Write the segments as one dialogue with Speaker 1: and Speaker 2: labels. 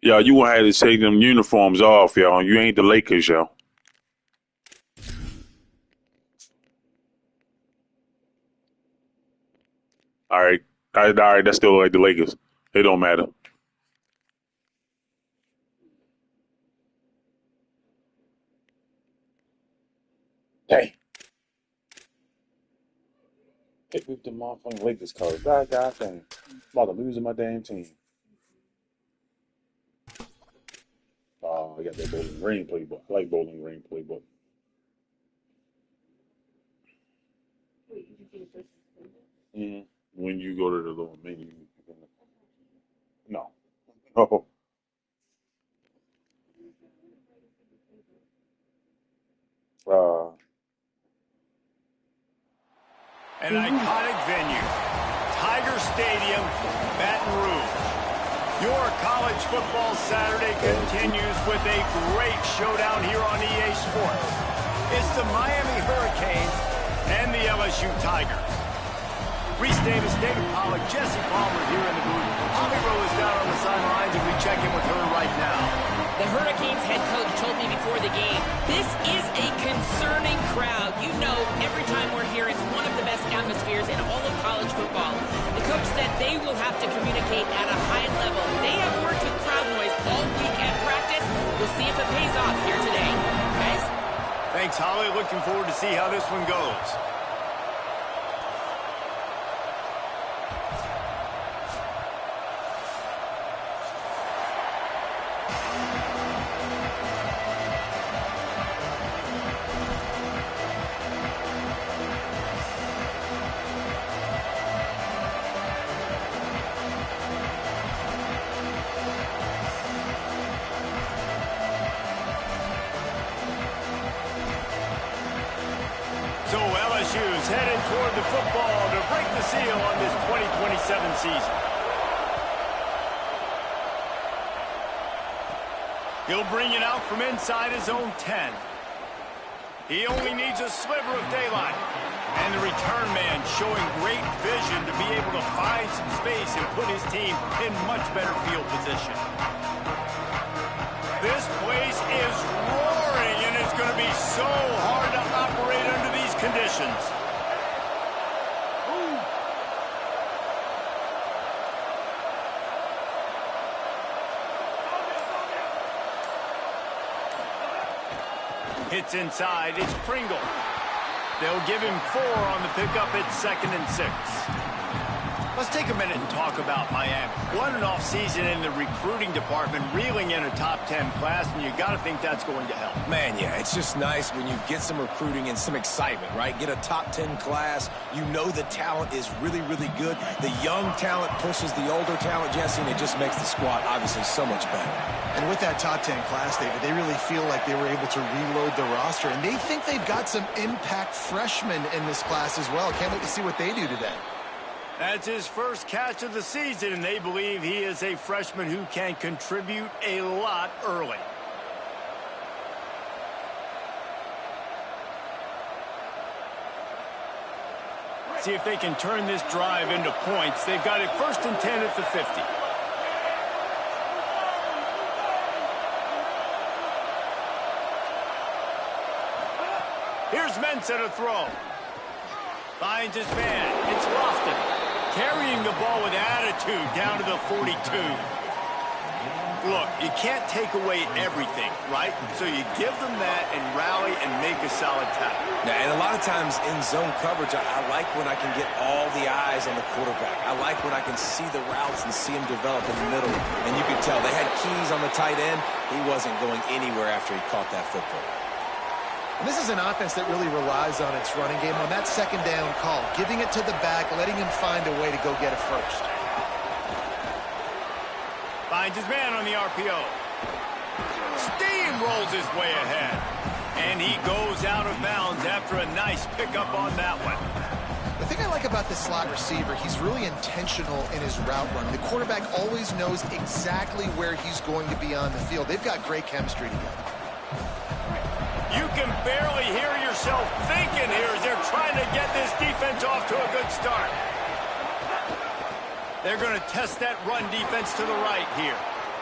Speaker 1: Yeah, you gonna have to take them uniforms off, y'all. You ain't the Lakers, y'all. All right, all right, that's still like the Lakers. It don't matter. Hey, hit with the motherfucking Lakers colors. God dang. I'm about to lose my damn team. I got that Bowling Green playbook. I like Bowling Green playbook. When you go to the little menu, no, no. Uh,
Speaker 2: An iconic venue, Tiger Stadium, Baton Rouge. Your college football Saturday continues with a great showdown here on EA Sports. It's the Miami Hurricanes and the LSU Tigers. Reese Davis, David Pollack, Jesse Palmer here in the booth. Holly Rowe is down on the sidelines, and we check in with her right now.
Speaker 3: The Hurricanes head coach told me before the game, this is a concerning crowd. You know, every time we're here, it's one of the best atmospheres in all of college football. The coach said they will have to communicate at a high level. They have worked with crowd noise all week at practice. We'll see if it pays off here today. Guys?
Speaker 2: Thanks, Holly. Looking forward to see how this one goes. So LSU's heading toward the football to break the seal on this 2027 season. He'll bring it out from inside his own 10. He only needs a sliver of daylight. And the return man showing great vision to be able to find some space and put his team in much better field position. This place is roaring, and it's going to be so hard to operate under these conditions. Hits inside, it's Pringle. They'll give him 4 on the pickup at 2nd and 6. Let's take a minute and talk about Miami. What an offseason in the recruiting department, reeling in a top 10 class, and you got to think that's going to help.
Speaker 4: Man, yeah, it's just nice when you get some recruiting and some excitement, right? Get a top 10 class. You know the talent is really, really good. The young talent pushes the older talent, Jesse, and it just makes the squad obviously so much better.
Speaker 5: And with that top 10 class, David, they really feel like they were able to reload the roster, and they think they've got some impact freshmen in this class as well. Can't wait to see what they do today.
Speaker 2: That's his first catch of the season, and they believe he is a freshman who can contribute a lot early. See if they can turn this drive into points. They've got it 1st and 10 at the 50. Here's Mensah to throw. Finds his man. It's Lofton. Carrying the ball with attitude down to the 42. Look, you can't take away everything, right? So you give them that and rally and make a solid tackle.
Speaker 4: Now, and a lot of times in zone coverage, I like when I can get all the eyes on the quarterback. I like when I can see the routes and see him develop in the middle. And you can tell they had keys on the tight end. He wasn't going anywhere after he caught that football.
Speaker 5: And this is an offense that really relies on its running game on that 2nd down call, giving it to the back, letting him find a way to go get it first.
Speaker 2: Finds his man on the RPO. Steamrolls his way ahead. And he goes out of bounds after a nice pickup on that one.
Speaker 5: The thing I like about this slot receiver, he's really intentional in his route running. The quarterback always knows exactly where he's going to be on the field. They've got great chemistry together.
Speaker 2: You can barely hear yourself thinking here as they're trying to get this defense off to a good start. They're going to test that run defense to the right here.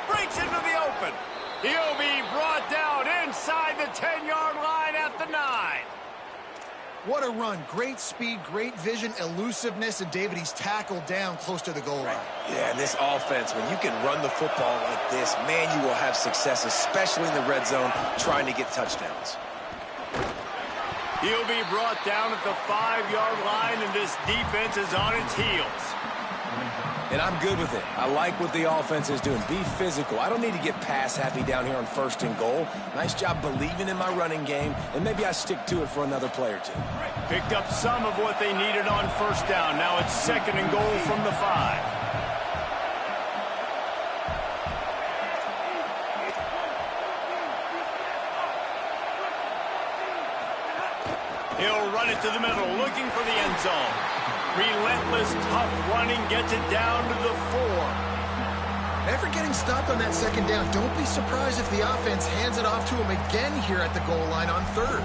Speaker 2: Breaks into the open. He'll be brought down inside the 10-yard line at the 9.
Speaker 5: What a run. Great speed, great vision, elusiveness, and David, he's tackled down close to the goal line.
Speaker 4: Yeah, and this offense, when you can run the football like this, man, you will have success, especially in the red zone, trying to get touchdowns.
Speaker 2: He'll be brought down at the 5-yard line, and this defense is on its heels.
Speaker 4: And I'm good with it. I like what the offense is doing. Be physical. I don't need to get pass happy down here on 1st and goal. Nice job believing in my running game, and maybe I stick to it for another play or two.
Speaker 2: Picked up some of what they needed on 1st down. Now it's 2nd and goal from the 5. He'll run it to the middle, looking for the end zone. Relentless, tough running gets it down to the 4.
Speaker 5: After getting stopped on that 2nd down, don't be surprised if the offense hands it off to him again here at the goal line on 3rd.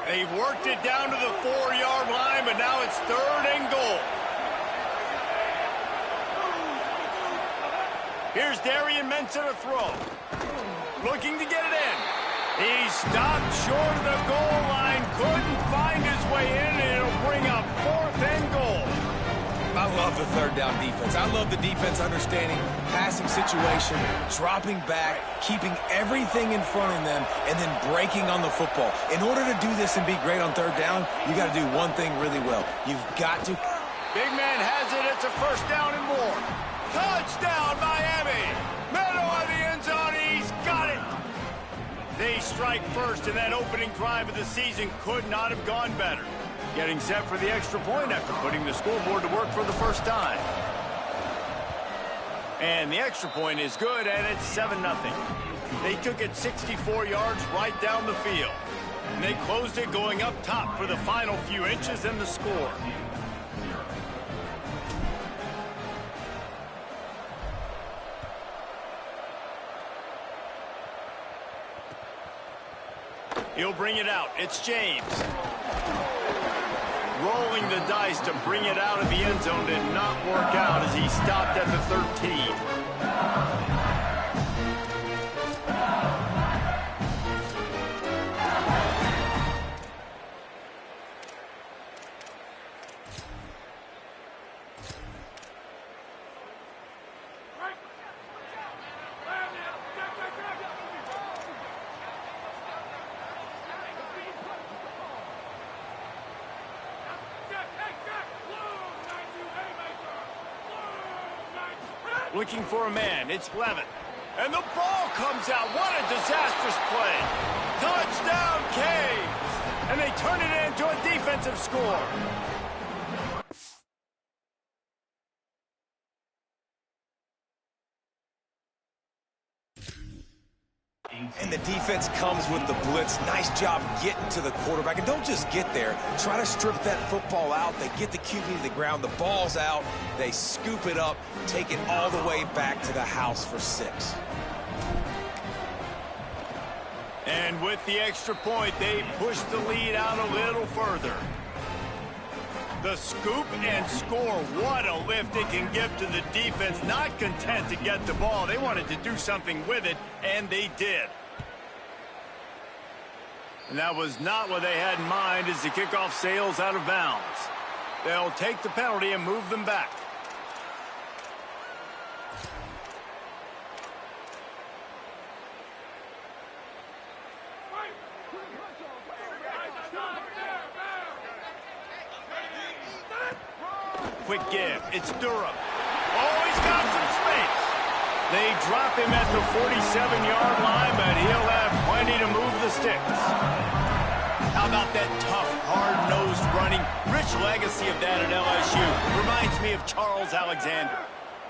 Speaker 2: They've worked it down to the 4-yard line, but now it's 3rd and goal. Here's Darian Mensah to throw. Looking to get it in. He stopped short of the goal line, couldn't find his way in, and it'll bring up 4th and goal.
Speaker 4: I love the 3rd down defense. I love the defense understanding passing situation, dropping back, keeping everything in front of them, and then breaking on the football. In order to do this and be great on 3rd down, you got to do one thing really well. You've got to...
Speaker 2: Big man has it. It's a 1st down and more. Touchdown, Miami! Middle of the end zone, he's got it! They strike first, and that opening drive of the season could not have gone better. Getting set for the extra point after putting the scoreboard to work for the 1st time. And the extra point is good, and it's 7-0. They took it 64 yards right down the field. And they closed it going up top for the final few inches and the score. He'll bring it out. It's James. Rolling the dice to bring it out of the end zone did not work out as he stopped at the 13. Looking for a man. It's Levitt. And the ball comes out. What a disastrous play. Touchdown, Canes. And they turn it into a defensive score.
Speaker 4: And the defense comes with the blitz. Nice job getting to the quarterback. And don't just get there. Try to strip that football out. They get the QB to the ground. The ball's out. They scoop it up, take it all the way back to the house for 6.
Speaker 2: And with the extra point, they push the lead out a little further. The scoop and score. What a lift it can give to the defense. Not content to get the ball. They wanted to do something with it, and they did. And that was not what they had in mind as the kickoff sails out of bounds. They'll take the penalty and move them back. Quick give. It's Durham. Oh, he's got some space. They drop him at the 47-yard line, but he'll have plenty to move the sticks. How about that tough, hard-nosed running? Rich legacy of that at LSU. Reminds me of Charles Alexander.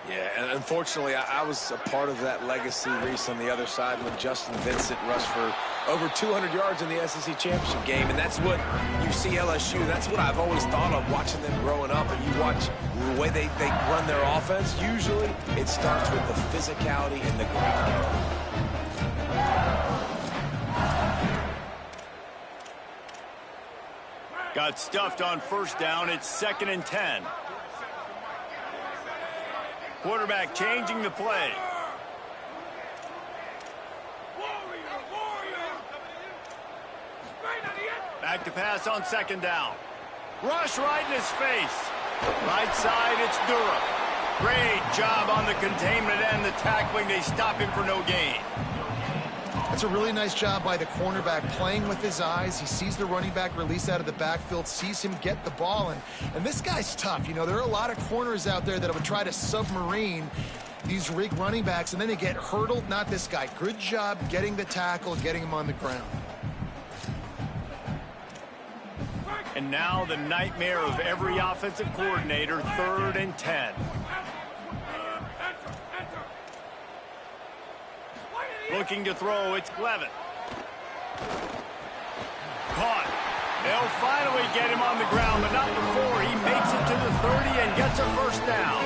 Speaker 4: Yeah, and unfortunately, I was a part of that legacy, Reese, on the other side when Justin Vincent rushed for over 200 yards in the SEC championship game. And that's what you see LSU. That's what I've always thought of watching them growing up. And you watch the way they run their offense. Usually, it starts with the physicality and the great game.
Speaker 2: Got stuffed on first down. It's 2nd and 10. Quarterback changing the play. Back to pass on 2nd down. Rush right in his face. Right side, it's Durham. Great job on the containment and the tackling. They stop him for no gain.
Speaker 5: That's a really nice job by the cornerback, playing with his eyes. He sees the running back release out of the backfield, sees him get the ball, and this guy's tough. You know, there are a lot of corners out there that would try to submarine these rig running backs, and then they get hurdled. Not this guy. Good job getting the tackle, getting him on the ground.
Speaker 2: And now the nightmare of every offensive coordinator, 3rd and 10. Looking to throw, it's Glevitt. Caught. They'll finally get him on the ground, but not before he makes it to the 30 and gets a first down.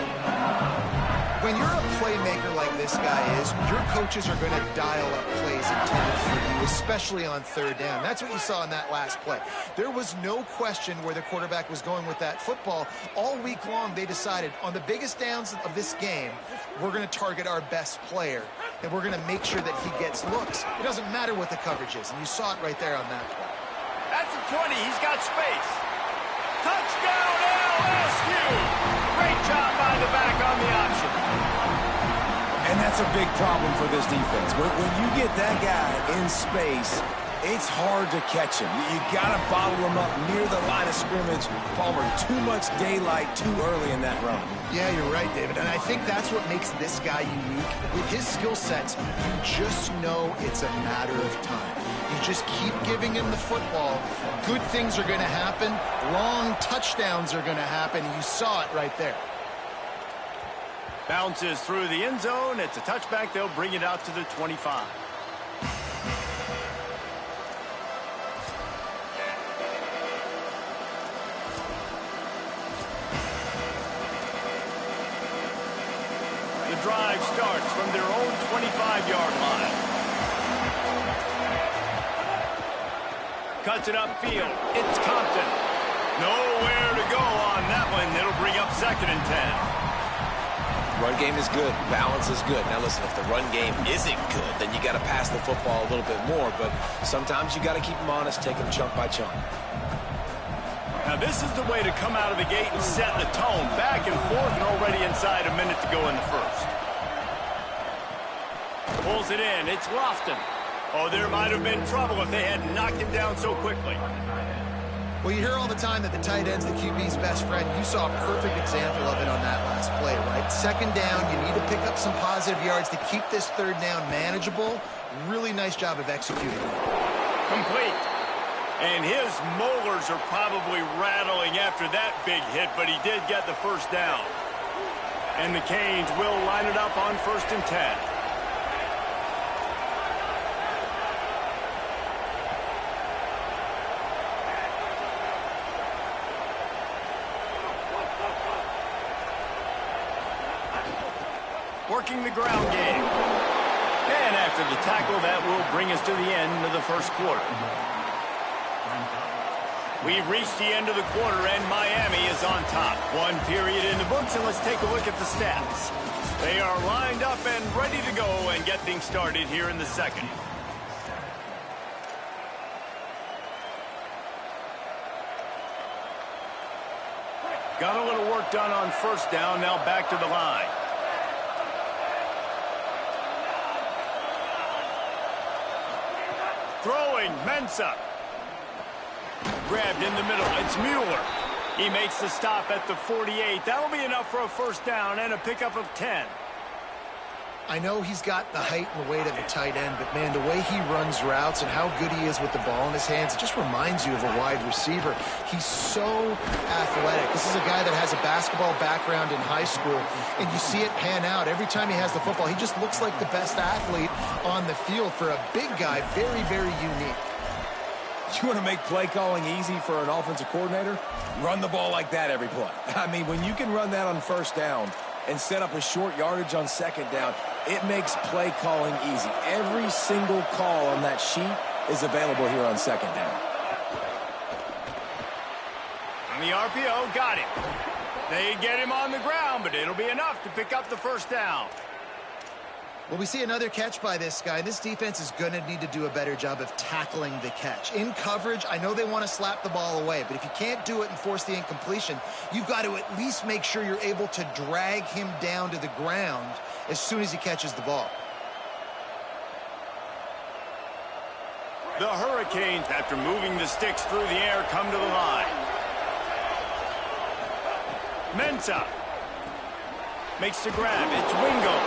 Speaker 5: When you're a playmaker like this guy is, your coaches are going to dial up plays intended for you, especially on 3rd down. That's what you saw in that last play. There was no question where the quarterback was going with that football. All week long, they decided on the biggest downs of this game, we're going to target our best player, and we're going to make sure that he gets looks. It doesn't matter what the coverage is, and you saw it right there on that play.
Speaker 2: That's the 20. He's got space. Touchdown, LSU! Great job by the back on the option.
Speaker 4: And that's a big problem for this defense. When you get that guy in space, it's hard to catch him. You got to bottle him up near the line of scrimmage. Palmer, too much daylight too early in that run.
Speaker 5: Yeah, you're right, David. And I think that's what makes this guy unique. With his skill sets, you just know it's a matter of time. You just keep giving him the football. Good things are going to happen. Long touchdowns are going to happen. You saw it right there.
Speaker 2: Bounces through the end zone. It's a touchback. They'll bring it out to the 25. The drive starts from their own 25-yard line. Cuts it upfield. It's Compton. Nowhere to go on that one. It'll bring up 2nd and 10.
Speaker 4: Run game is good. Balance is good. Now, listen, if the run game isn't good, then you got to pass the football a little bit more. But sometimes you got to keep them honest, take them chunk by chunk.
Speaker 2: Now, this is the way to come out of the gate and set the tone. Back and forth and already inside a minute to go in the first. Pulls it in. It's Lofton. Oh, there might have been trouble if they had knocked him down so quickly.
Speaker 5: Well, you hear all the time that the tight end's the QB's best friend. You saw a perfect example of it on that last play, right? 2nd down, you need to pick up some positive yards to keep this 3rd down manageable. Really nice job of executing.
Speaker 2: Complete. And his molars are probably rattling after that big hit, but he did get the first down. And the Canes will line it up on 1st and 10. Working the ground game. And after the tackle, that will bring us to the end of the first quarter. We've reached the end of the quarter, and Miami is on top. 1 period in the books, and let's take a look at the stats. They are lined up and ready to go and get things started here in the second. Got a little work done on first down, now back to the line. Throwing, Mensah. Grabbed in the middle, it's Mueller. He makes the stop at the 48. That'll be enough for a first down and a pickup of 10.
Speaker 5: I know he's got the height and the weight of a tight end, but, man, the way he runs routes and how good he is with the ball in his hands, it just reminds you of a wide receiver. He's so athletic. This is a guy that has a basketball background in high school, and you see it pan out. Every time he has the football, he just looks like the best athlete on the field. For a big guy, very, very unique.
Speaker 4: You want to make play calling easy for an offensive coordinator? Run the ball like that every play. I mean, when you can run that on first down and set up a short yardage on second down, it makes play calling easy. Every single call on that sheet is available here on second down.
Speaker 2: The RPO got him. They get him on the ground, but it'll be enough to pick up the first down.
Speaker 5: Well, we see another catch by this guy. This defense is going to need to do a better job of tackling the catch. In coverage, I know they want to slap the ball away, but if you can't do it and force the incompletion, you've got to at least make sure you're able to drag him down to the ground as soon as he catches the ball.
Speaker 2: The Hurricanes, after moving the sticks through the air, come to the line. Mensah makes the grab. It's Wingo.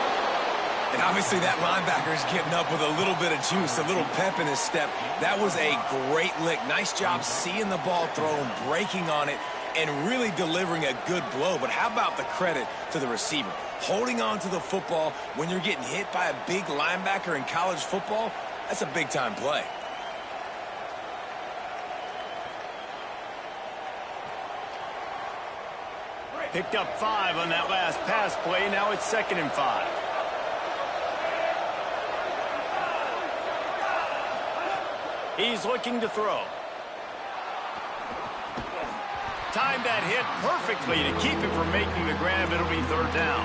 Speaker 4: And obviously that linebacker is getting up with a little bit of juice, a little pep in his step. That was a great lick. Nice job seeing the ball thrown, breaking on it, and really delivering a good blow. But how about the credit to the receiver? Holding on to the football when you're getting hit by a big linebacker in college football, that's a big-time play.
Speaker 2: Picked up 5 on that last pass play. Now it's 2nd and 5. He's looking to throw. Timed that hit perfectly to keep him from making the grab. It'll be 3rd down.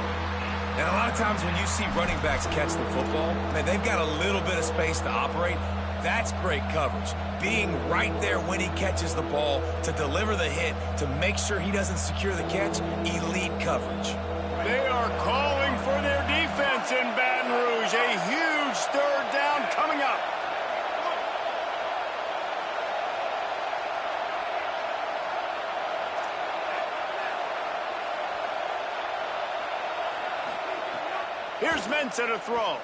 Speaker 4: And a lot of times when you see running backs catch the football, man, they've got a little bit of space to operate. That's great coverage. Being right there when he catches the ball to deliver the hit, to make sure he doesn't secure the catch, elite coverage.
Speaker 2: They are calling for their defense in Baton Rouge. A huge 3rd down coming up. Here's Mensah to throw.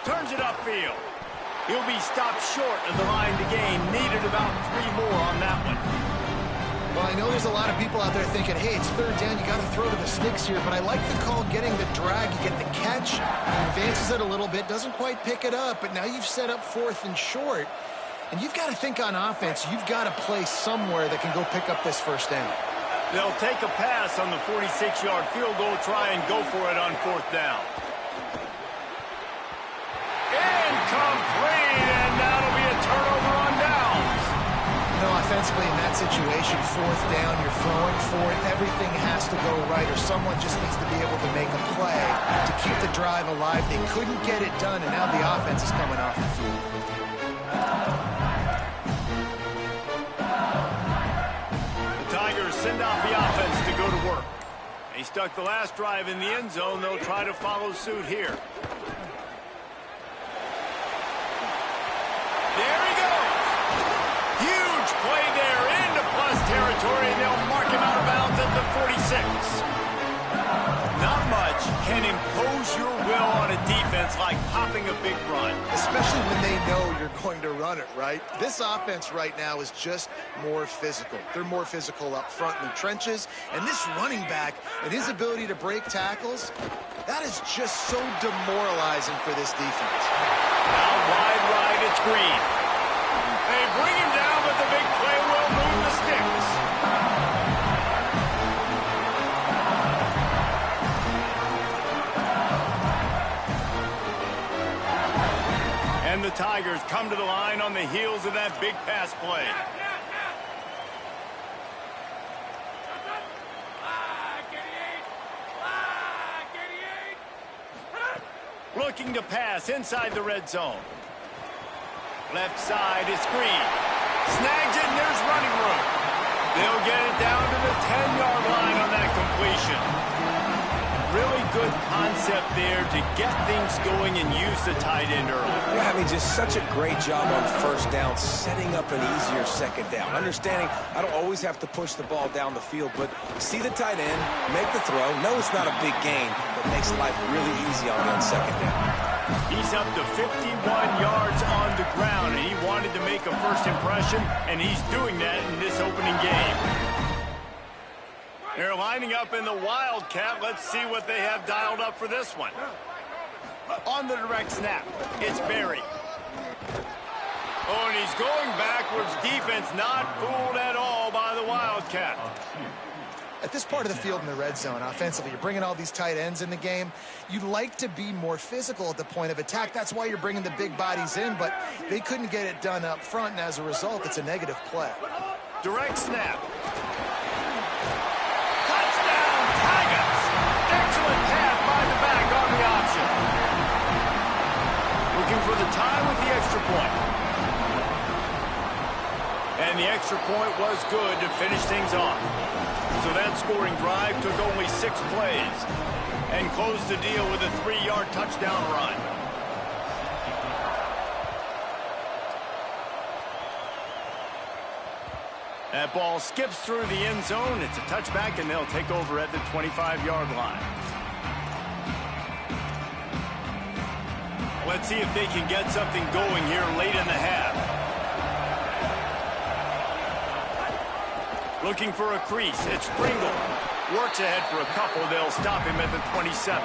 Speaker 2: Turns it upfield. He'll be stopped short of the line to gain. Needed about 3 more on that one.
Speaker 5: Well, I know there's a lot of people out there thinking, hey, it's 3rd down, you got to throw to the sticks here, but I like the call getting the drag. You get the catch, advances it a little bit, doesn't quite pick it up, but now you've set up 4th and short, and you've got to think on offense, you've got to play somewhere that can go pick up this 1st down.
Speaker 2: They'll take a pass on the 46-yard field goal, try and go for it on 4th down. Incomplete, and that'll be a turnover on downs.
Speaker 5: No, offensively in that situation, 4th down, you're throwing for it. Everything has to go right, or someone just needs to be able to make a play to keep the drive alive. They couldn't get it done, and now the offense is coming off the field.
Speaker 2: The Tigers send out the offense to go to work. They stuck the last drive in the end zone. They'll try to follow suit here. There he goes. Huge play there into plus territory, and they'll mark him out of bounds at the 46. Not much can impose your will on a defense like popping a big run.
Speaker 5: Especially when they know you're going to run it, right? This offense right now is just more physical. They're more physical up front in the trenches, and this running back and his ability to break tackles, that is just so demoralizing for this defense.
Speaker 2: Now wide right, it's Green. They bring him down, but the big play will move the sticks. And the Tigers come to the line on the heels of that big pass play. Looking to pass inside the red zone. Left side, it's Green. Snags it, and there's running room. They'll get it down to the 10-yard line on that completion. Really good concept there to get things going and use the tight end early.
Speaker 4: Yeah, I mean, just such a great job on 1st down, setting up an easier 2nd down. Understanding I don't always have to push the ball down the field, but see the tight end, make the throw. No, it's not a big gain, but makes life really easy on me on 2nd down.
Speaker 2: He's up to 51 yards on the ground, and he wanted to make a first impression, and he's doing that in this opening game. They're lining up in the Wildcat. Let's see what they have dialed up for this one. On the direct snap, it's Berry. Oh, and he's going backwards. Defense not fooled at all by the Wildcat.
Speaker 5: At this part of the field in the red zone, offensively, you're bringing all these tight ends in the game. You'd like to be more physical at the point of attack. That's why you're bringing the big bodies in, but they couldn't get it done up front, and as a result, it's a negative play.
Speaker 2: Direct snap. extra point was good to finish things off. So that scoring drive took only 6 plays and closed the deal with a 3-yard touchdown run. That ball skips through the end zone. It's a touchback, and they'll take over at the 25-yard line. Let's see if they can get something going here late in the half. Looking for a crease. It's Pringle. Works ahead for a couple. They'll stop him at the 27.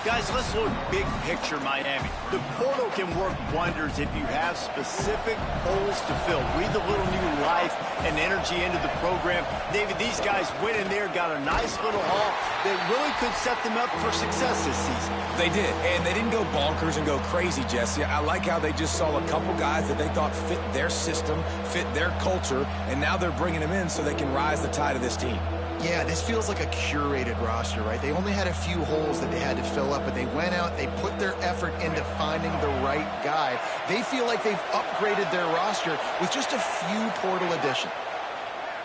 Speaker 2: Guys, let's look big picture Miami. The portal can work wonders if you have specific holes to fill. Breathe a little new life and energy into the program. David, these guys went in there, got a nice little haul that really could set them up for success this season.
Speaker 4: They did, and they didn't go bonkers and go crazy, Jesse. I like how they just saw a couple guys that they thought fit their system, fit their culture, and now they're bringing them in so they can rise the tide of this team.
Speaker 5: Yeah, this feels like a curated roster, right? They only had a few holes that they had to fill up, but they went out, they put their effort into finding the right guy. They feel like they've upgraded their roster with just a few portal additions.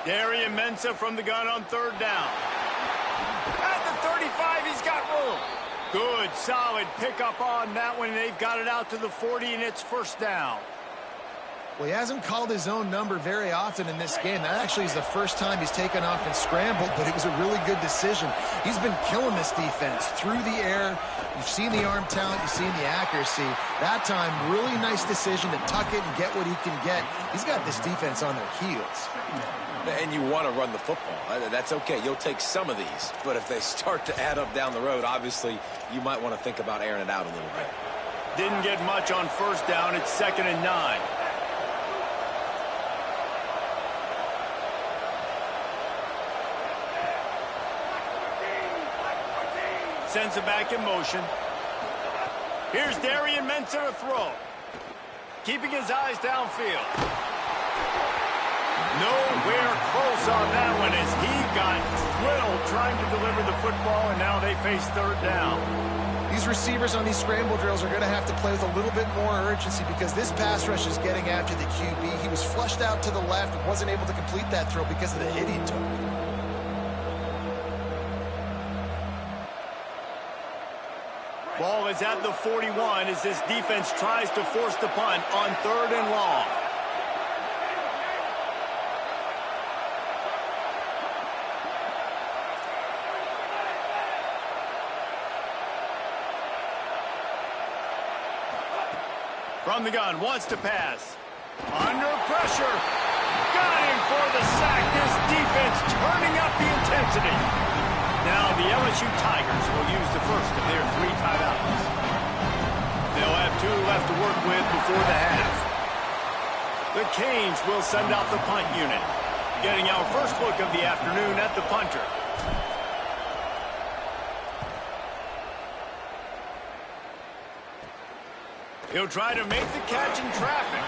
Speaker 2: Darian Mensah from the gun on 3rd down. At the 35, he's got room. Good, solid pickup on that one. They've got it out to the 40, and it's 1st down.
Speaker 5: Well, he hasn't called his own number very often in this game. That actually is the first time he's taken off and scrambled, but it was a really good decision. He's been killing this defense through the air. You've seen the arm talent, you've seen the accuracy. That time, really nice decision to tuck it and get what he can get. He's got this defense on their heels.
Speaker 4: And you want to run the football. That's okay. You'll take some of these. But if they start to add up down the road, obviously, you might want to think about airing it out a little bit.
Speaker 2: Didn't get much on 1st down. It's 2nd and 9. Sends it back in motion. Here's Darian Mensah to throw. Keeping his eyes downfield. Nowhere close on that one as he got drilled trying to deliver the football, and now they face 3rd down.
Speaker 5: These receivers on these scramble drills are going to have to play with a little bit more urgency because this pass rush is getting after the QB. He was flushed out to the left and wasn't able to complete that throw because of the hit he took.
Speaker 2: Ball is at the 41 as this defense tries to force the punt on 3rd and long. From the gun, wants to pass. Under pressure. Got him for the sack. This defense turning up the intensity. Now the LSU Tigers will use the first of their 3 timeouts. They'll have 2 left to work with before the half. The Canes will send out the punt unit. Getting our first look of the afternoon at the punter. He'll try to make the catch in traffic.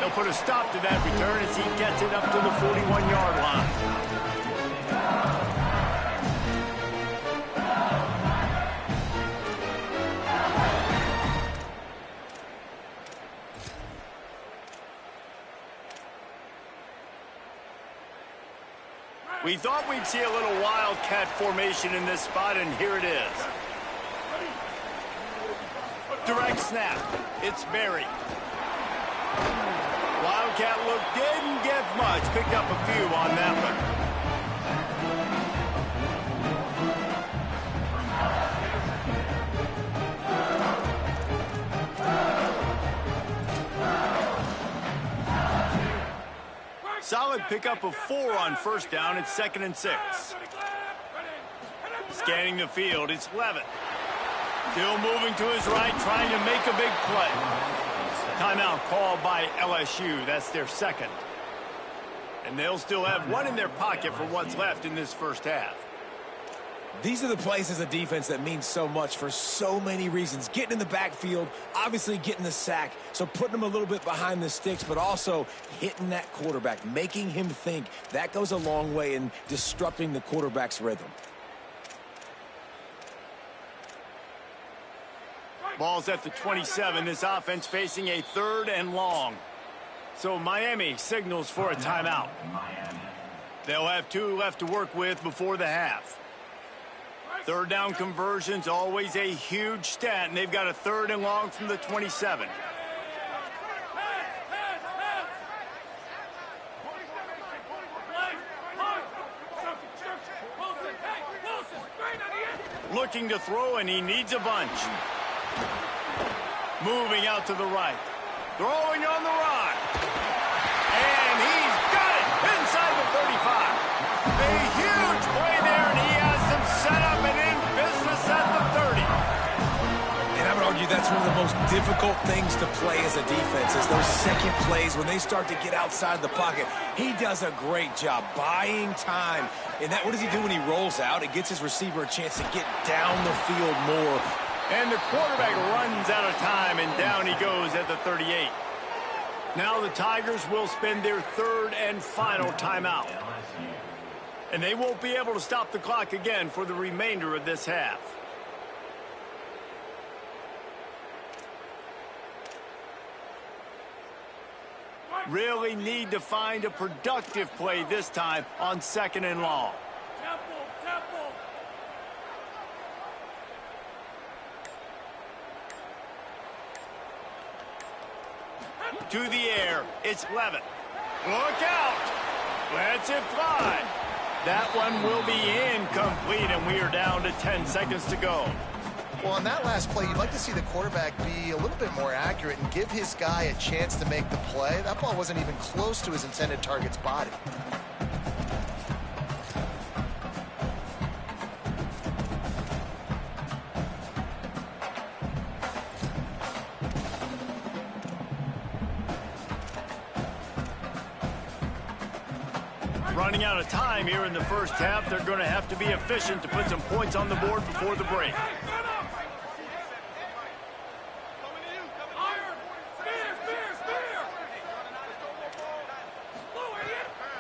Speaker 2: He'll put a stop to that return as he gets it up to the 41-yard line. We thought we'd see a little wildcat formation in this spot, and here it is. Direct snap. It's Berry. Wildcat look didn't get much. Picked up a few on that one. Solid pickup of 4 on 1st down. It's 2nd and 6. Scanning the field. It's Levitt. Still moving to his right, trying to make a big play. Timeout called by LSU. That's their 2nd. And they'll still have 1 in their pocket for what's left in this first half.
Speaker 4: These are the plays as a defense that mean so much for so many reasons. Getting in the backfield, obviously getting the sack, so putting them a little bit behind the sticks, but also hitting that quarterback, making him think. That goes a long way in disrupting the quarterback's rhythm.
Speaker 2: Ball's at the 27. This offense facing a 3rd and long. So Miami signals for a timeout. They'll have 2 left to work with before the half. Third down conversion's always a huge stat, and they've got a 3rd and long from the 27. Looking to throw, and he needs a bunch. Moving out to the right. Throwing on the run. And he's got it inside the 35. A huge play there, and he has them set up and in business at the 30.
Speaker 4: And I would argue that's one of the most difficult things to play as a defense is those second plays when they start to get outside the pocket. He does a great job buying time. And what does he do when he rolls out? It gets his receiver a chance to get down the field more.
Speaker 2: And the quarterback runs out of time, and down he goes at the 38. Now the Tigers will spend their 3rd and final timeout. And they won't be able to stop the clock again for the remainder of this half. Really need to find a productive play this time on 2nd and long. To the air, it's Levitt. Look out! Lets it fly. That one will be incomplete, and we are down to 10 seconds to go.
Speaker 5: Well, on that last play, you'd like to see the quarterback be a little bit more accurate and give his guy a chance to make the play. That ball wasn't even close to his intended target's body.
Speaker 2: Running out of time here in the first half. They're going to have to be efficient to put some points on the board before the break.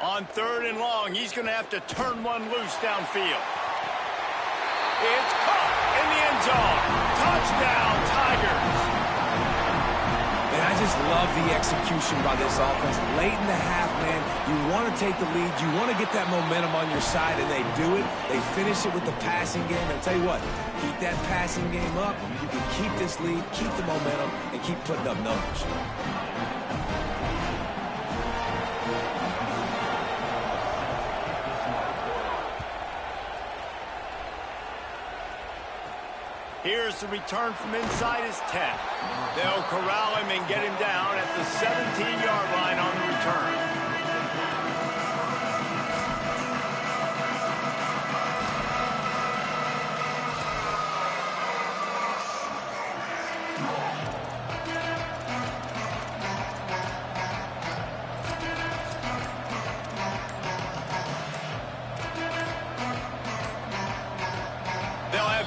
Speaker 2: On 3rd and long, he's going to have to turn one loose downfield. It's caught in the end zone. Touchdown, Tigers.
Speaker 4: And I just love the execution by this offense. Late in the half, man, you want to take the lead. You want to get that momentum on your side, and they do it. They finish it with the passing game. And I'll tell you what, keep that passing game up. You can keep this lead, keep the momentum, and keep putting up numbers.
Speaker 2: Here's the return from inside his 10. They'll corral him and get him down at the 17-yard line on the return.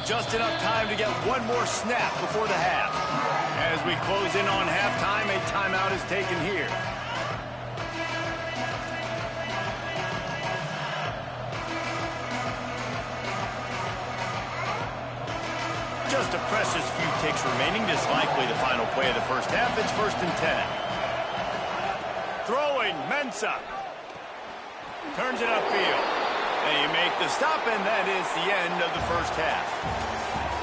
Speaker 2: Just enough time to get one more snap before the half. As we close in on halftime, a timeout is taken here. Just a precious few ticks remaining. This is likely the final play of the first half. It's 1st and 10. Throwing, Mensah. Turns it upfield. They make the stop, and that is the end of the first half.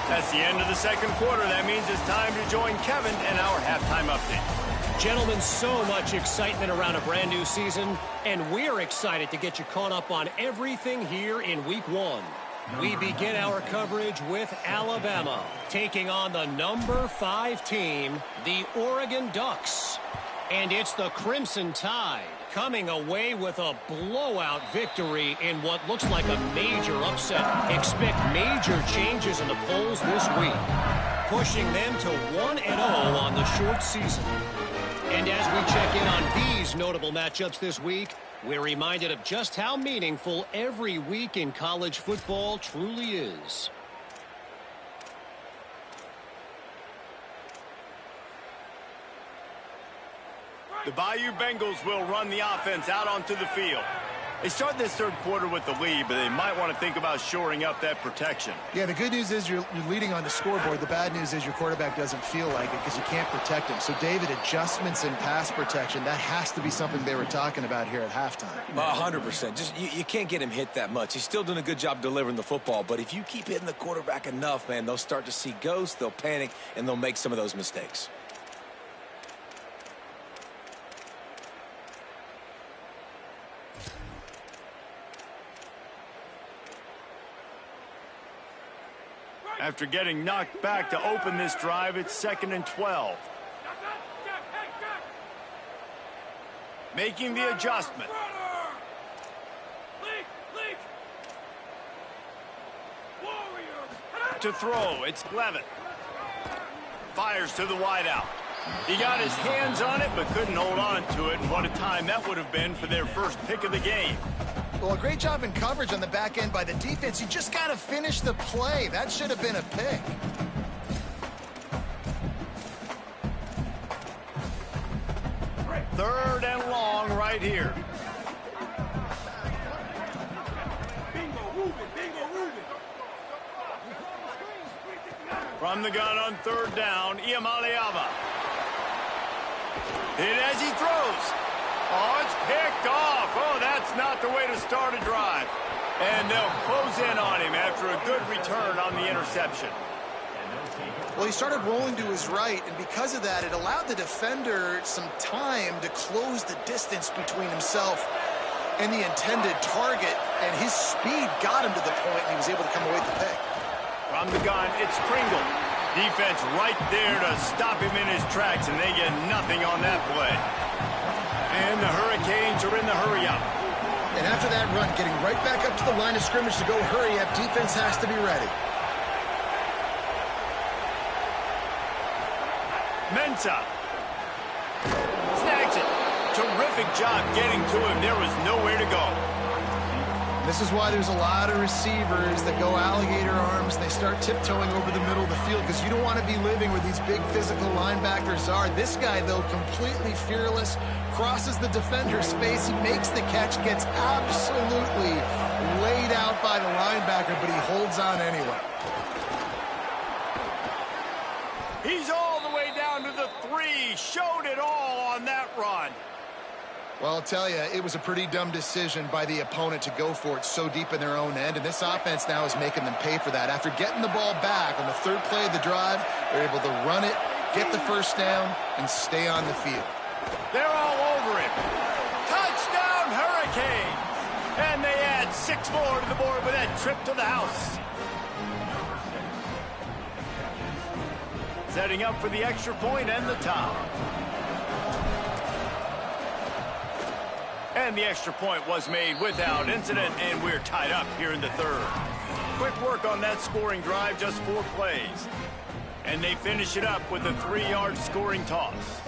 Speaker 2: That's the end of the second quarter. That means it's time to join Kevin in our halftime update.
Speaker 6: Gentlemen, so much excitement around a brand new season, and we're excited to get you caught up on everything here in Week 1. We begin our coverage with Alabama, taking on the number 5 team, the Oregon Ducks. And it's the Crimson Tide coming away with a blowout victory in what looks like a major upset. Expect major changes in the polls this week, pushing them to 1-0 on the short season. And as we check in on these notable matchups this week, we're reminded of just how meaningful every week in college football truly is.
Speaker 2: The Bayou Bengals will run the offense out onto the field. They start this third quarter with the lead, but they might want to think about shoring up that protection.
Speaker 5: Yeah, the good news is you're leading on the scoreboard. The bad news is your quarterback doesn't feel like it because you can't protect him. So, David, adjustments in pass protection, that has to be something they were talking about here at halftime.
Speaker 4: 100%. Just you can't get him hit that much. He's still doing a good job delivering the football, but if you keep hitting the quarterback enough, man, they'll start to see ghosts, they'll panic, and they'll make some of those mistakes.
Speaker 2: After getting knocked back to open this drive, it's 2nd and 12. Making the adjustment. To throw, it's Levitt. Fires to the wideout. He got his hands on it, but couldn't hold on to it, and what a time that would have been for their first pick of the game.
Speaker 5: Well, a great job in coverage on the back end by the defense. You just got to finish the play. That should have been a pick.
Speaker 2: Third and long right here. From the gun on third down, Iamaleava. Hit as he throws. Oh, it's picked off. Oh, that's not the way to start a drive. And they'll close in on him after a good return on the interception.
Speaker 5: Well, he started rolling to his right, and because of that, it allowed the defender some time to close the distance between himself and the intended target, and his speed got him to the point, and he was able to come away with the pick.
Speaker 2: From the gun, it's Pringle. Defense right there to stop him in his tracks, and they get nothing on that play. And the Hurricanes are in the hurry-up.
Speaker 5: And after that run, getting right back up to the line of scrimmage to go hurry-up, defense has to be ready.
Speaker 2: Mensah. Snags it. Terrific job getting to him. There was nowhere to go.
Speaker 5: This is why there's a lot of receivers that go alligator arms and they start tiptoeing over the middle of the field because you don't want to be living where these big physical linebackers are. This guy, though, completely fearless, crosses the defender's face. He makes the catch, gets absolutely laid out by the linebacker, but he holds on anyway.
Speaker 2: He's all the way down to the 3. Showed it all on that run.
Speaker 5: Well, I'll tell you, it was a pretty dumb decision by the opponent to go for it so deep in their own end, and this offense now is making them pay for that. After getting the ball back on the third play of the drive, they're able to run it, get the first down, and stay on the field.
Speaker 2: They're all over it. Touchdown, Hurricanes! And they add 6 more to the board with that trip to the house. Setting up for the extra point and the tie. And the extra point was made without incident, and we're tied up here in the third. Quick work on that scoring drive, just 4 plays. And they finish it up with a 3-yard scoring toss.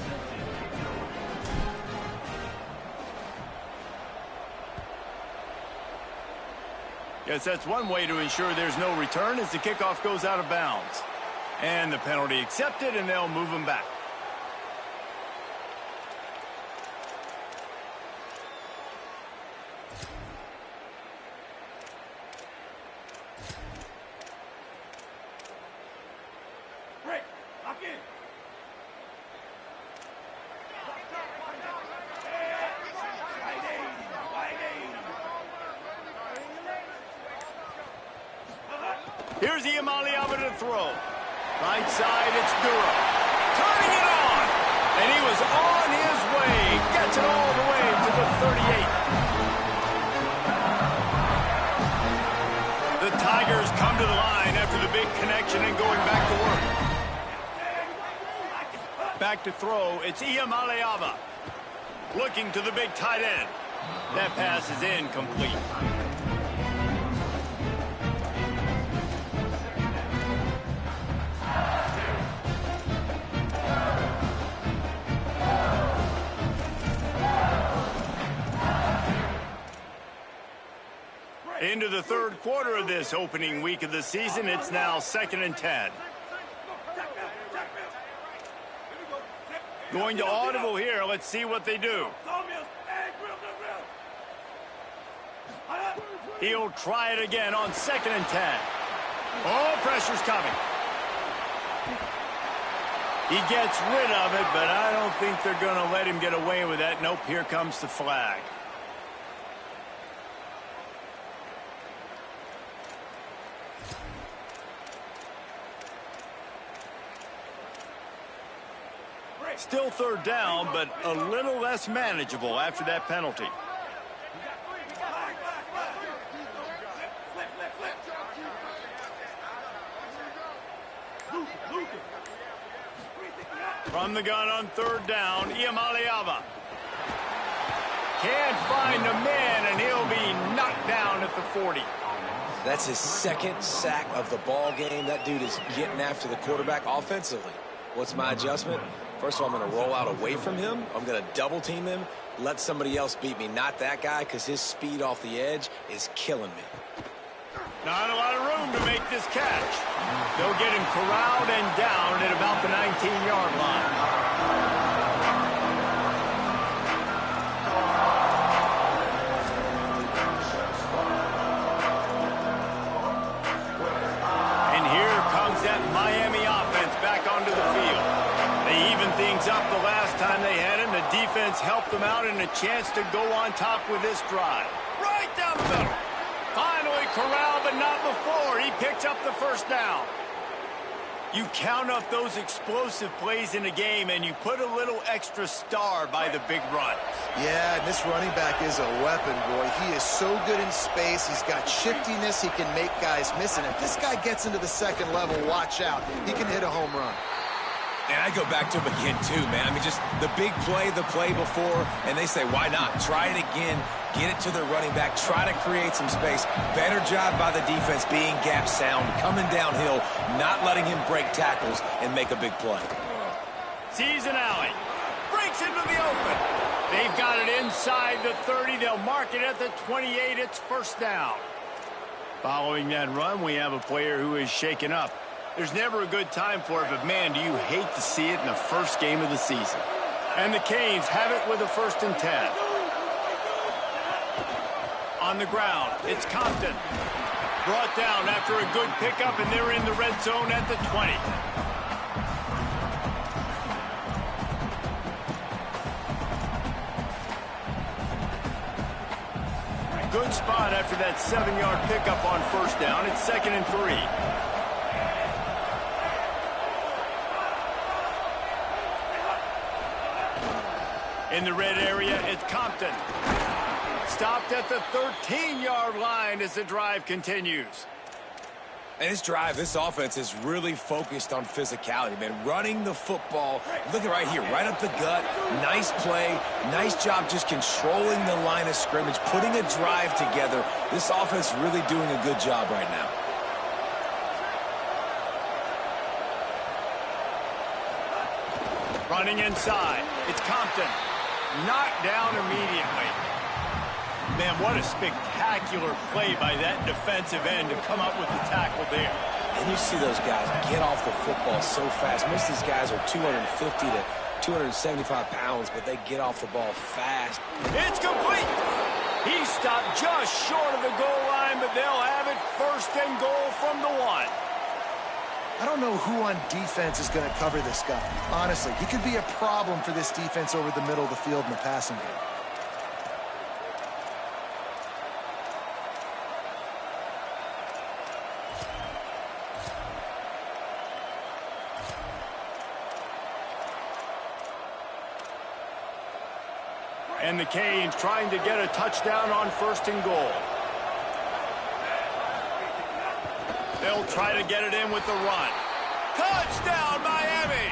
Speaker 2: Yes, that's one way to ensure there's no return as the kickoff goes out of bounds. And the penalty accepted, and they'll move them back. Here's Iamaleava to throw. Right side, it's Duro. Turning it on. And he was on his way. Gets it all the way to the 38. The Tigers come to the line after the big connection and going back to work. Back to throw, it's Iamaleava. Looking to the big tight end. That pass is incomplete. Into the third quarter of this opening week of the season, it's now 2nd and 10. Going to audible here. Let's see what they do. He'll try it again on 2nd and 10. Oh, pressure's coming. He gets rid of it, but I don't think they're going to let him get away with that. Nope, here comes the flag. Still 3rd down, but a little less manageable after that penalty. From the gun on 3rd down, Iamaleava. Can't find a man, and he'll be knocked down at the 40.
Speaker 4: That's his 2nd sack of the ball game. That dude is getting after the quarterback offensively. What's my adjustment? First of all, I'm going to roll out away from him. I'm going to double team him, let somebody else beat me, not that guy, because his speed off the edge is killing me.
Speaker 2: Not a lot of room to make this catch. They'll get him corralled and down at about the 19-yard line. And here comes that Miami offense back onto the field. They evened things up the last time they had him. The defense helped them out and a chance to go on top with this drive. Right down the middle. Finally corralled, but not before. He picks up the 1st down. You count up those explosive plays in a game, and you put a little extra star by the big run.
Speaker 5: Yeah, and this running back is a weapon, boy. He is so good in space. He's got shiftiness. He can make guys miss. And if this guy gets into the 2nd level, watch out. He can hit a home run.
Speaker 4: And I go back to him again, too, man. I mean, just the big play, the play before, and they say, why not? Try it again. Get it to the running back. Try to create some space. Better job by the defense being gap sound, coming downhill, not letting him break tackles and make a big play.
Speaker 2: Sees an alley. Breaks into the open. They've got it inside the 30. They'll mark it at the 28. It's 1st down. Following that run, we have a player who is shaken up. There's never a good time for it, but, man, do you hate to see it in the first game of the season. And the Canes have it with a 1st and 10. On the ground, it's Compton. Brought down after a good pickup, and they're in the red zone at the 20. Good spot after that 7-yard pickup on 1st down. It's 2nd and 3. In the red area, it's Compton. Stopped at the 13-yard line as the drive continues.
Speaker 4: And this drive, this offense is really focused on physicality, man. Running the football. Look at right here, right up the gut. Nice play. Nice job just controlling the line of scrimmage, putting a drive together. This offense really doing a good job right now.
Speaker 2: Running inside. It's Compton. Knocked down immediately. Man, what a spectacular play by that defensive end to come up with the tackle there.
Speaker 4: And you see those guys get off the football so fast. Most of these guys are 250 to 275 pounds, but they get off the ball fast.
Speaker 2: It's complete. He stopped just short of the goal line, but they'll have it 1st and goal from the 1.
Speaker 5: I don't know who on defense is going to cover this guy. Honestly, he could be a problem for this defense over the middle of the field in the passing game.
Speaker 2: And the Canes trying to get a touchdown on 1st and goal. They'll try to get it in with the run. Touchdown, Miami!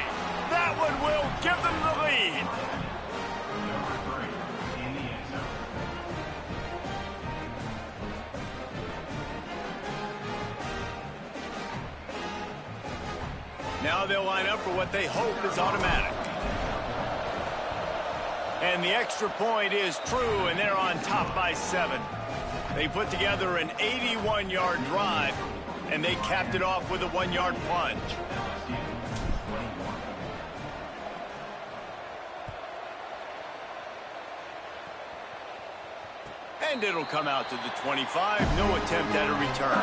Speaker 2: That one will give them the lead. Now they'll line up for what they hope is automatic. And the extra point is true, and they're on top by 7. They put together an 81-yard drive, and they capped it off with a 1-yard plunge. And And it'll come out to the 25. No attempt at a return.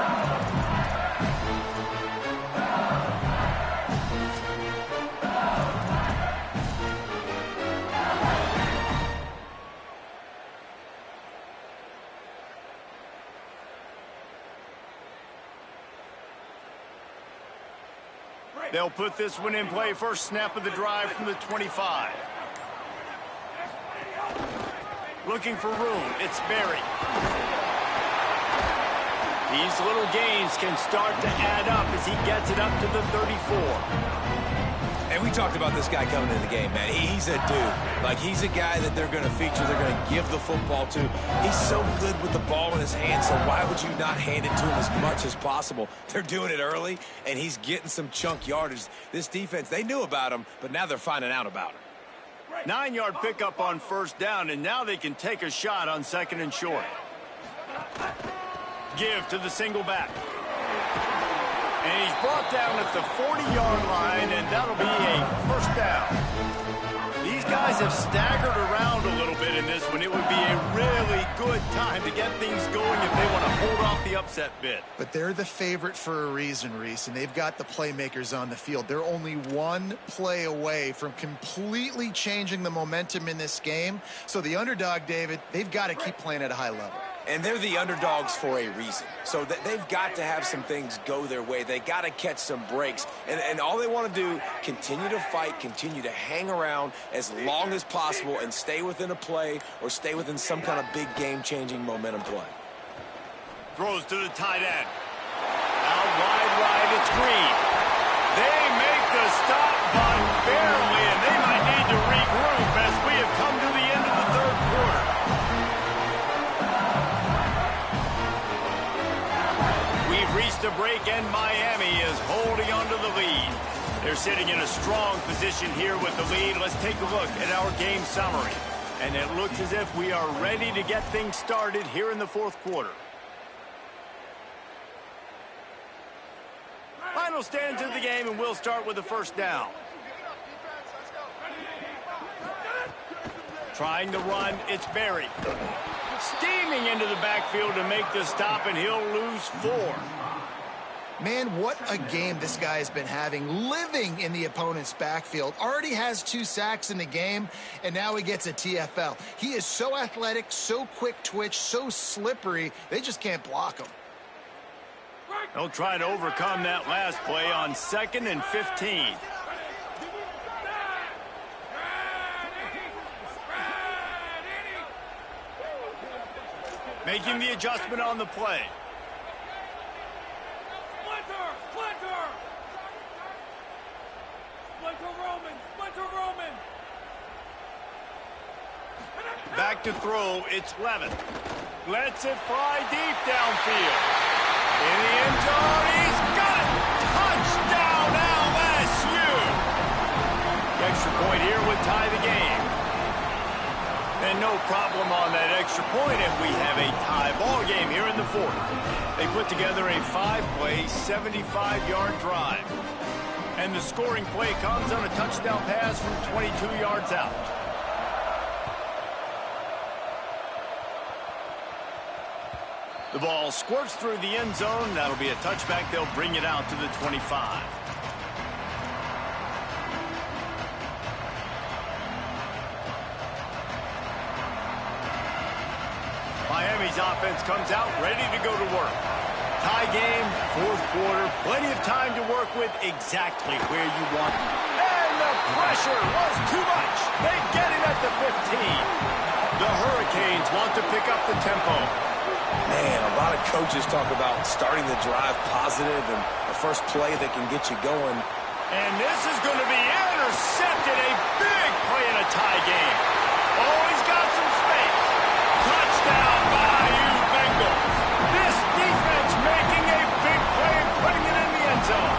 Speaker 2: They'll put this one in play. First snap of the drive from the 25. Looking for room. It's Berry. These little gains can start to add up as he gets it up to the 34.
Speaker 4: And we talked about this guy coming into the game, man. He's a dude. Like, he's a guy that they're going to feature, they're going to give the football to. He's so good with the ball in his hand, so why would you not hand it to him as much as possible? They're doing it early, and he's getting some chunk yardage. This defense, they knew about him, but now they're finding out about him.
Speaker 2: 9-yard pickup on first down, and now they can take a shot on second and short. Give to the single back. And he's brought down at the 40-yard line, and that'll be a first down. These guys have staggered around a little bit in this one. It would be a really good time to get things going if they want to hold off the upset bid.
Speaker 5: But they're the favorite for a reason, Reese, and they've got the playmakers on the field. They're only one play away from completely changing the momentum in this game. So the underdog, David, they've got to keep playing at a high level.
Speaker 4: And they're the underdogs for a reason. So they've got to have some things go their way. They got to catch some breaks. And all they want to do, continue to fight, continue to hang around as long as possible and stay within a play or stay within some kind of big game-changing momentum play.
Speaker 2: Throws to the tight end. Out wide right, it's Green. They make the stop, but barely, and they might need to regroup as we have come to the end of the third quarter. We've reached a break, and Miami is holding on to the lead. They're sitting in a strong position here with the lead. Let's take a look at our game summary. And it looks as if we are ready to get things started here in the fourth quarter. Final stands of the game, and we'll start with the first down. Trying to run, it's Berry. Steaming into the backfield to make the stop, and he'll lose 4.
Speaker 5: Man, what a game this guy has been having, living in the opponent's backfield. Already has 2 sacks in the game, and now he gets a TFL. He is so athletic, so quick twitch, so slippery, they just can't block him.
Speaker 2: They'll try to overcome that last play on 2nd and 15. Making the adjustment on the play. Back to throw, it's Levin. Lets it fly deep downfield. In the end zone, he's got it! Touchdown, LSU! The extra point here would tie the game. And no problem on that extra point, and we have a tie ball game here in the fourth. They put together a 5-play, 75-yard drive. And the scoring play comes on a touchdown pass from 22 yards out. The ball squirts through the end zone. That'll be a touchback. They'll bring it out to the 25. Miami's offense comes out ready to go to work. Tie game, fourth quarter, plenty of time to work with exactly where you want it. And the pressure was too much. They get it at the 15. The Hurricanes want to pick up the tempo.
Speaker 4: Man, a lot of coaches talk about starting the drive positive and the first play that can get you going.
Speaker 2: And this is going to be intercepted. A big play in a tie game. Oh, he's got some space. Touchdown, Bayou Bengals. This defense making a big play and putting it in the end zone.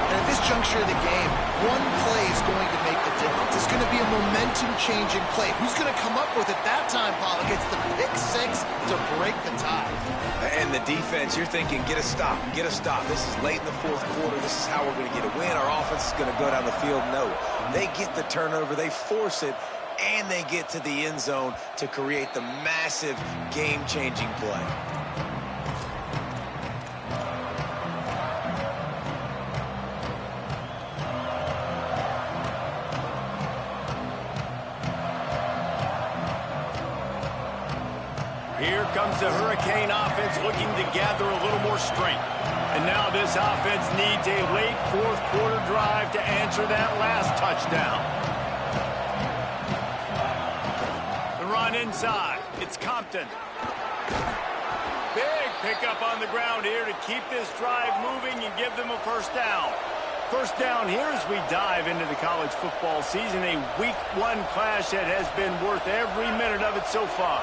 Speaker 5: And at this juncture of the game, one play is going to make the difference. It's going to be a momentum-changing play. Who's going to come up with it that time, Pollock? It's the pick 6 to break the tie.
Speaker 4: And the defense, you're thinking, get a stop, get a stop. This is late in the fourth quarter. This is how we're going to get a win. Our offense is going to go down the field. No, they get the turnover. They force it. and they get to the end zone to create the massive game-changing play.
Speaker 2: Here comes the Hurricane offense looking to gather a little more strength. And now this offense needs a late fourth quarter drive to answer that last touchdown. The run inside. It's Compton. Big pickup on the ground here to keep this drive moving and give them a first down. First down here as we dive into the college football season. A week 1 clash that has been worth every minute of it so far.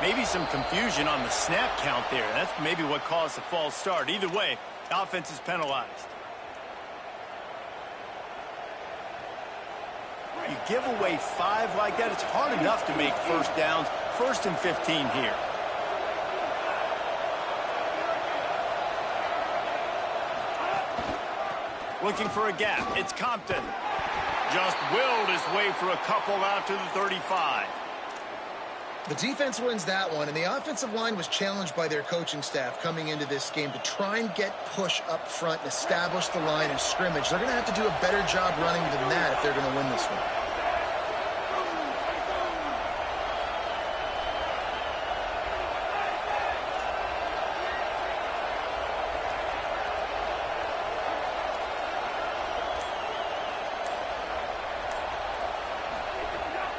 Speaker 2: Maybe some confusion on the snap count there. That's maybe what caused the false start. Either way, the offense is penalized. You give away 5 like that, it's hard enough to make first downs. 1st and 15 here. Looking for a gap. It's Compton. Just willed his way for a couple out to the 35.
Speaker 5: The defense wins that one, and the offensive line was challenged by their coaching staff coming into this game to try and get push up front and establish the line of scrimmage. They're going to have to do a better job running than that if they're going to win this one.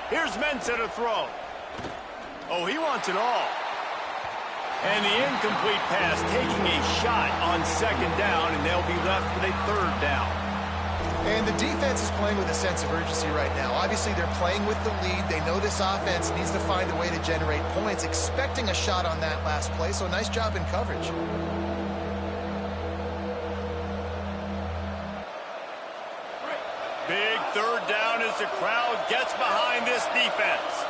Speaker 2: Here's Mensah to throw. Oh, he wants it all. And the incomplete pass taking a shot on 2nd down, and they'll be left with a 3rd down.
Speaker 5: And the defense is playing with a sense of urgency right now. Obviously, they're playing with the lead. They know this offense needs to find a way to generate points, expecting a shot on that last play, so nice job in coverage.
Speaker 2: Big 3rd down as the crowd gets behind this defense.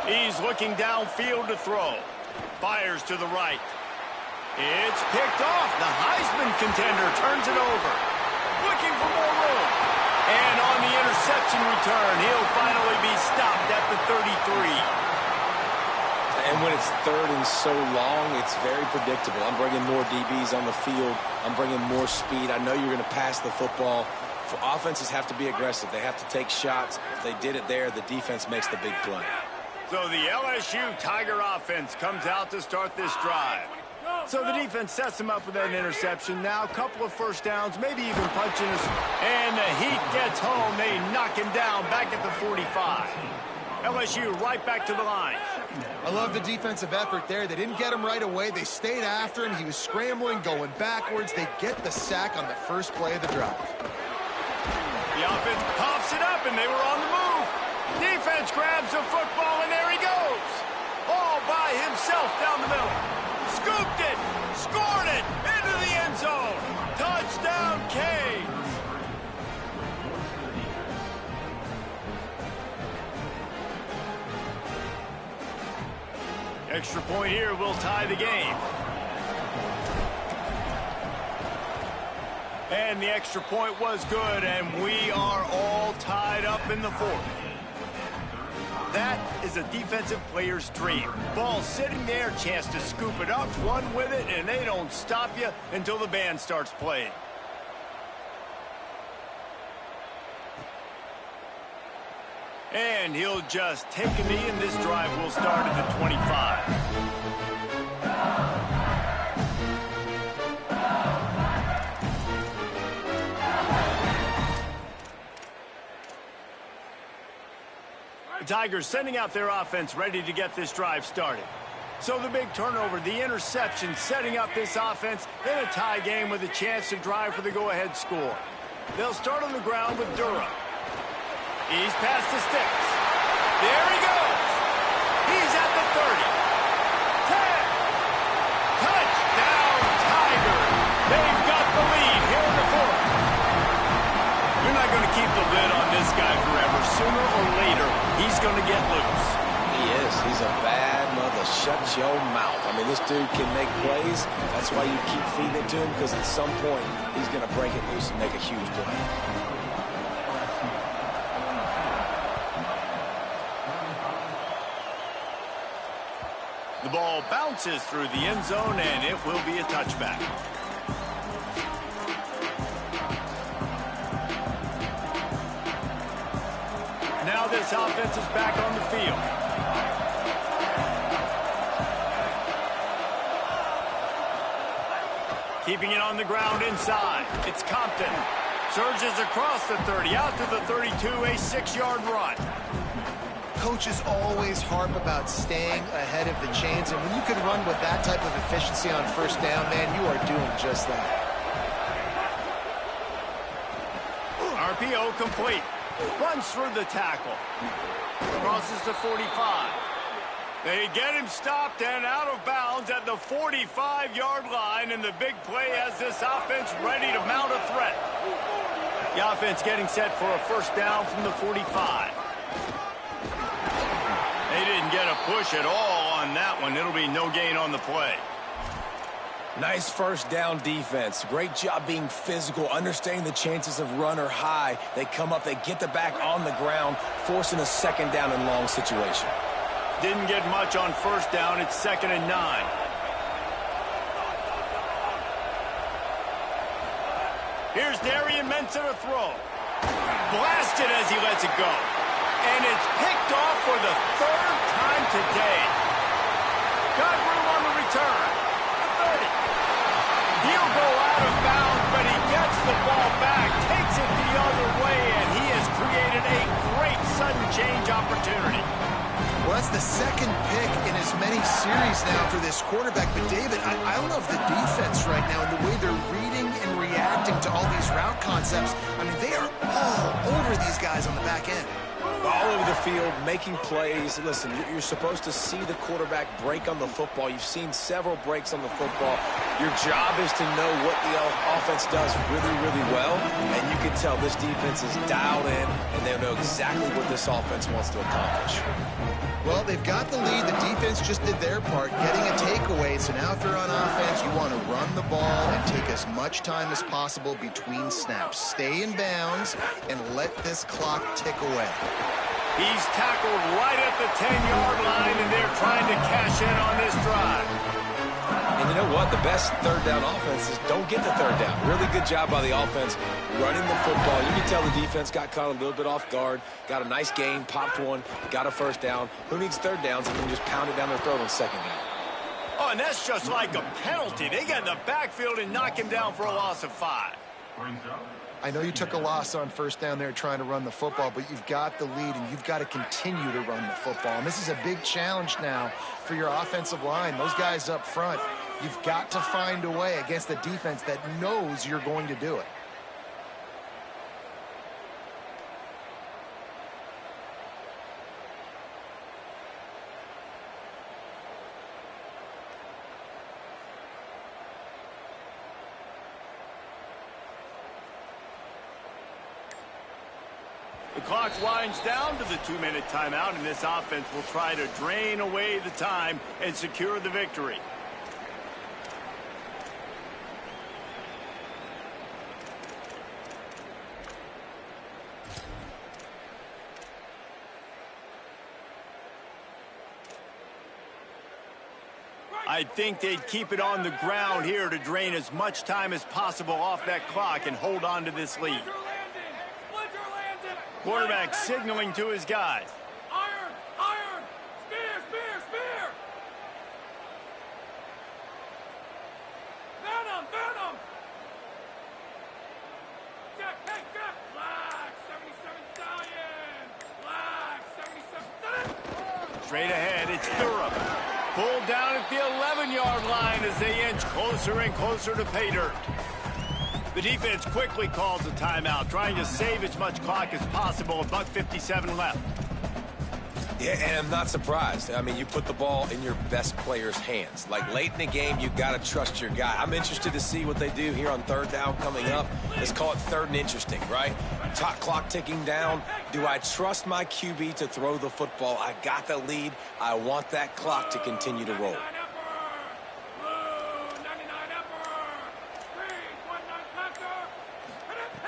Speaker 2: He's looking downfield to throw. Fires to the right. It's picked off. The Heisman contender turns it over. Looking for more room. And on the interception return, he'll finally be stopped at the 33.
Speaker 4: And when it's 3rd and so long, it's very predictable. I'm bringing more DBs on the field. I'm bringing more speed. I know you're going to pass the football. For offenses have to be aggressive. They have to take shots. If they did it there, the defense makes the big play.
Speaker 2: So the LSU Tiger offense comes out to start this drive. So the defense sets him up with that interception. Now a couple of first downs, maybe even punching us. And the Heat gets home. They knock him down back at the 45. LSU right back to the line.
Speaker 5: I love the defensive effort there. They didn't get him right away. They stayed after him. He was scrambling, going backwards. They get the sack on the first play of the drive.
Speaker 2: The offense pops it up, and they were on the move. Defense grabs the football, and there he goes. All by himself down the middle. Scooped it, scored it, into the end zone. Touchdown, Canes. Extra point here will tie the game. And the extra point was good, and we are all tied up in the 4th. That is a defensive player's dream. Ball sitting there, chance to scoop it up, run with it, and they don't stop you until the band starts playing. And he'll just take a knee, and this drive will start at the 25. The Tigers sending out their offense ready to get this drive started. So the big turnover, the interception, setting up this offense in a tie game with a chance to drive for the go-ahead score. They'll start on the ground with Durham. He's past the sticks. There he goes. He's at the 30. 10. Touchdown, Tigers. They've got the lead here in the 4th. You're not going to keep the lid on this guy forever. Sooner or later, he's going to get loose.
Speaker 4: He is. He's a bad mother. Shut your mouth. I mean, this dude can make plays. That's why you keep feeding it to him, because at some point, he's going to break it loose and make a huge play.
Speaker 2: The ball bounces through the end zone, and it will be a touchback. Now this offense is back on the field. Keeping it on the ground inside. It's Compton. Surges across the 30, out to the 32, a 6-yard run.
Speaker 5: Coaches always harp about staying ahead of the chains, and when you can run with that type of efficiency on first down, man, you are doing just that.
Speaker 2: RPO complete. Runs through the tackle. Crosses the 45. They get him stopped and out of bounds at the 45-yard line, and the big play has this offense ready to mount a threat. The offense getting set for a first down from the 45. They didn't get a push at all on that one. It'll be no gain on the play.
Speaker 4: Nice first down defense. Great job being physical, understanding the chances of run are high. They come up, they get the back on the ground, forcing a second down and long situation.
Speaker 2: Didn't get much on first down. It's 2nd and 9. Here's Darian Mensah to throw. Blasted as he lets it go. And it's picked off for the 3rd time today. Got room on the return. The 30. He'll go out of bounds, but he gets the ball back, takes it the other way, and he has created a great sudden change opportunity.
Speaker 5: Well, that's the 2nd pick in as many series now for this quarterback. But, David, I love the defense right now and the way they're reading and reacting to all these route concepts. I mean, they are all over these guys on the back end.
Speaker 4: All over the field, making plays. Listen, you're supposed to see the quarterback break on the football. You've seen several breaks on the football. Your job is to know what the offense does really, really well. And you can tell this defense is dialed in, and they know exactly what this offense wants to accomplish.
Speaker 5: Well, they've got the lead. The defense just did their part, getting a takeaway. So now if they're on offense, you want to run the ball and take as much time as possible between snaps. Stay in bounds and let this clock tick away.
Speaker 2: He's tackled right at the 10-yard line, and they're trying to cash in on this drive.
Speaker 4: And you know what? The best third down offense is don't get the third down. Really good job by the offense running the football. You can tell the defense got caught a little bit off guard, got a nice gain, popped one, got a first down. Who needs third downs if you can just pound it down their throat on second down?
Speaker 2: Oh, and that's just like a penalty. They get in the backfield and knock him down for a loss of 5.
Speaker 5: I know you took a loss on first down there trying to run the football, but you've got the lead, and you've got to continue to run the football. And this is a big challenge now for your offensive line. Those guys up front, you've got to find a way against a defense that knows you're going to do it.
Speaker 2: The clock winds down to the 2-minute timeout, and this offense will try to drain away the time and secure the victory. I think they'd keep it on the ground here to drain as much time as possible off that clock and hold on to this lead. Quarterback signaling to his guys.
Speaker 7: Iron! Iron! Spear! Spear! Spear! Venom! Venom! Jack! Hey, Jack! Black! 77 Stallion! Black! 77 Stallion!
Speaker 2: Straight ahead, it's Durham. Pulled down at the 11-yard line as they inch closer and closer to pay dirt. The defense quickly calls a timeout, trying to save as much clock as possible. $1:57 left.
Speaker 4: Yeah, and I'm not surprised. I mean, you put the ball in your best player's hands. Like, late in the game, you got to trust your guy. I'm interested to see what they do here on third down coming up. Let's call it third and interesting, right? Top clock ticking down. Do I trust my QB to throw the football? I got the lead. I want that clock to continue to roll.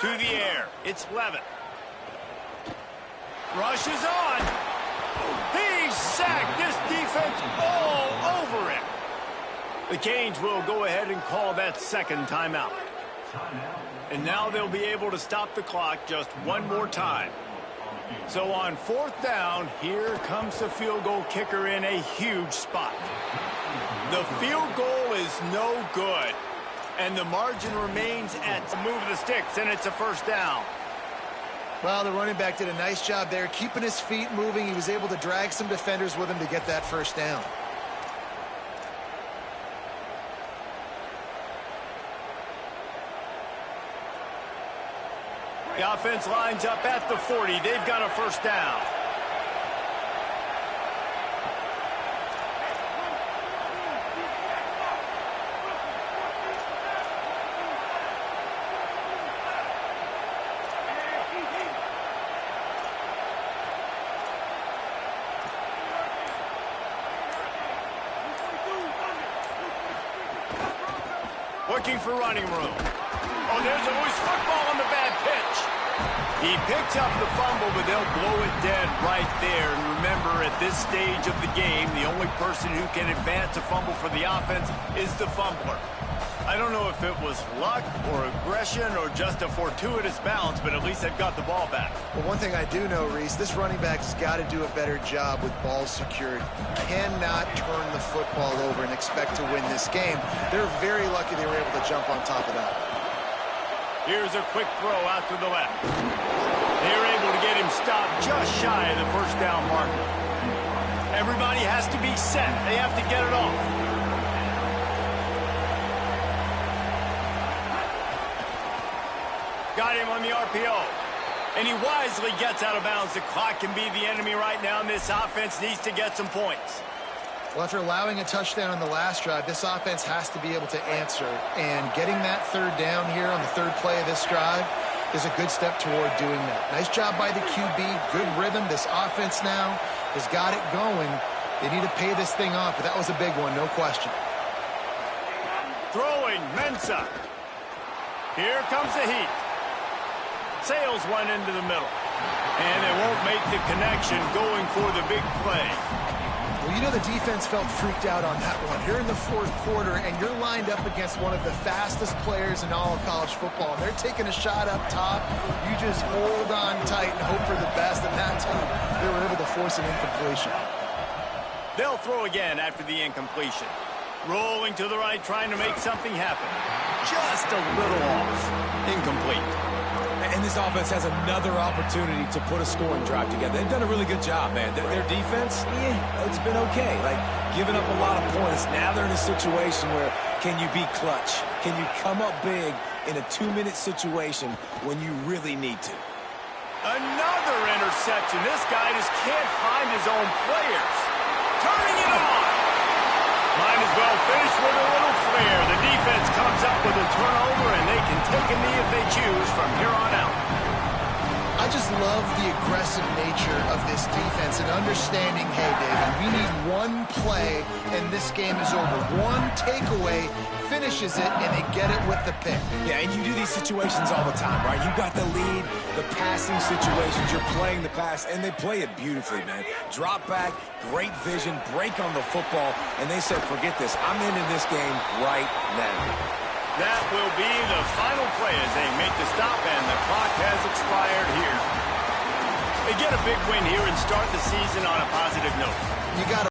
Speaker 2: To the air, it's Levitt. Rushes on. He's sack. This defense all over it. The Canes will go ahead and call that second timeout. And now they'll be able to stop the clock just one more time. So on fourth down, here comes the field goal kicker in a huge spot. The field goal is no good. And the margin remains at the move of the sticks, and it's a first down.
Speaker 5: Well, the running back did a nice job there, keeping his feet moving. He was able to drag some defenders with him to get that first down.
Speaker 2: The offense lines up at the 40. They've got a first down. Looking for running room. Oh, there's always football on the bad pitch. He picks up the fumble, but they'll blow it dead right there. And remember, at this stage of the game, the only person who can advance a fumble for the offense is the fumbler. I don't know if it was luck or aggression or just a fortuitous bounce, but at least they've got the ball back.
Speaker 5: Well, one thing I do know, Reese, this running back's got to do a better job with ball security. Cannot turn the football over and expect to win this game. They're very lucky they were able to jump on top of that.
Speaker 2: Here's a quick throw out to the left. They're able to get him stopped just shy of the first down marker. Everybody has to be set. They have to get it off. Got him on the RPO. And he wisely gets out of bounds. The clock can be the enemy right now, and this offense needs to get some points.
Speaker 5: Well, after allowing a touchdown on the last drive, this offense has to be able to answer. And getting that third down here on the third play of this drive is a good step toward doing that. Nice job by the QB. Good rhythm. This offense now has got it going. They need to pay this thing off, but that was a big one, no question.
Speaker 2: Throwing, Mensah. Here comes the heat. Sails one into the middle. And they won't make the connection going for the big play.
Speaker 5: Well, you know the defense felt freaked out on that one. You're in the fourth quarter, and you're lined up against one of the fastest players in all of college football. And they're taking a shot up top. You just hold on tight and hope for the best, and that time they were able to force an incompletion.
Speaker 2: They'll throw again after the incompletion. Rolling to the right, trying to make something happen. Just a little off. Incomplete.
Speaker 4: And this offense has another opportunity to put a scoring drive together. They've done a really good job, man. Their defense, it's been okay. Like, giving up a lot of points. Now they're in a situation where can you be clutch? Can you come up big in a 2-minute situation when you really need to?
Speaker 2: Another interception. This guy just can't find his own players. Turning it on. Might as well finish with a little flair. The defense comes up with a turnover, and they can take a knee if they choose from here on out.
Speaker 5: I just love the aggressive nature of this defense and understanding, hey, David, we need one play, and this game is over. One takeaway finishes it, and they get it with the pick.
Speaker 4: Yeah, and you do these situations all the time, right? You got the lead, the passing situations, you're playing the pass, and they play it beautifully, man. Drop back, great vision, break on the football, and they said, forget this, I'm into this game right now.
Speaker 2: That will be the final play as they make the stop, and the clock has expired here. They get a big win here and start the season on a positive note.
Speaker 5: You got